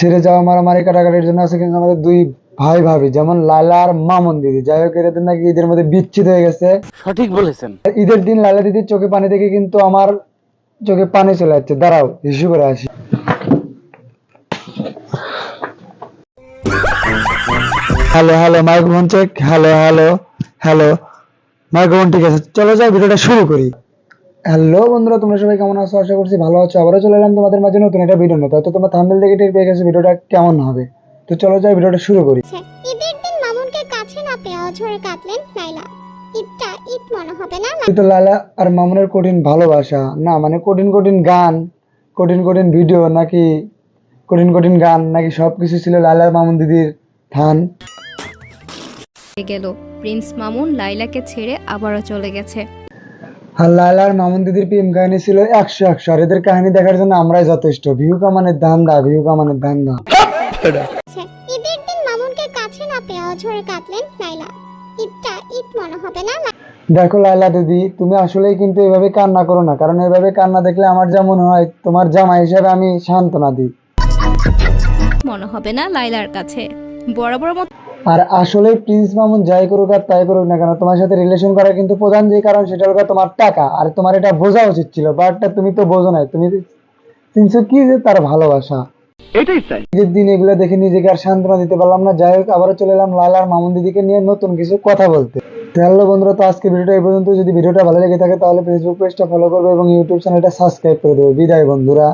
ছেড়ে যাওয়া মারামারি কাটাকাটির জন্য আছে কিন্তু আমাদের দুই ভাই ভাবি, যেমন লায়লা আর মামুন দিদি। যাই হোক, এদের নাকি ঈদের মধ্যে বিচ্ছেদ হয়ে গেছে। সঠিক বলেছেন। ঈদের দিন লায়লা দিদির চোখে পানি দেখে কিন্তু আমার চোখে পানি চলে যাচ্ছে। দাঁড়াও, ইস্যু করে আসি। Hello hello, microphone check. Hello hello hello, microphone ঠিক আছে। চলো যাই, ভিডিওটা শুরু করি। হ্যালো বন্ধুরা, তোমরা সবাই কেমন আছো? আশা করছি ভালো আছো। আবারও চলে এলাম তোমাদের মাঝে নতুন একটা ভিডিও নিয়ে। তো তোমরা থাম্বনেল দেখে টের পেয়ে গেছো ভিডিওটা কেমন হবে। তো চলো যাই, ভিডিওটা শুরু করি। ঈদের দিন মামুনকে কাছে না পেয়ে অঝরে কাঁদলেন লাইলা। ঈদটা ঈদ মনে হবে না। তো লায়লা আর মামুনের কঠিন ভালোবাসা না, মানে কঠিন কঠিন গান, কঠিন কঠিন ভিডিও, নাকি কঠিন কঠিন গান, নাকি সবকিছু ছিল লায়লা আর মামুন দিদির থান। গেল প্রিন্স মামুন লাইলাকে ছেড়ে আবারও চলে গেছে। আর লায়লা আর মামুন দিদির প্রেম কাহিনী ছিল 100-100। আর এদের কাহিনী দেখার জন্য আমরাই যথেষ্ট। ভিউ কামানের ধান্দা, ভিউ কামানের ধান্দা। ঈদের দিন মামুনকে কাছে না পেয়ে অঝরে কাঁদলেন লাইলা। ঈদটা ঈদ মনে হবে না। দেখো লায়লা দিদি, তুমি আসলেই কিন্তু এভাবে কান্না করো না, কারণ এভাবে কান্না দেখলে আমার যেমন হয়, তোমার জামাই হিসেবে আমি সান্ত্বনা দিই। মনে হবে না লাইলার কাছে বরাবর মতো। আর আসলে প্রিন্স মামুন যাই করুক আর তাই করুক না কেন, তোমার সাথে রিলেশন করার কিন্তু প্রধান যে কারণ, সেটা হলো তোমার টাকা। আর তোমার এটা বোঝা উচিত ছিল, বাট তুমি তো বোঝো নাই। তুমি চিনছো কি যে তার ভালোবাসা। এটাই চাই। ঈদের দিন এগুলো দেখে নিজেকে আর সান্ত্বনা দিতে পারলাম না। যাই হোক, আবারও চলে এলাম লায়লা আর মামুন দিদিকে নিয়ে নতুন কিছু কথা বলতে। হ্যালো বন্ধুরা, তো আজকে ভিডিওটা এই পর্যন্ত। যদি ভিডিওটা ভালো লেগে থাকে তাহলে ফেসবুক পেজটা ফলো করবে এবং ইউটিউব চ্যানেলটা সাবস্ক্রাইব করে দেবে। বিদায় বন্ধুরা।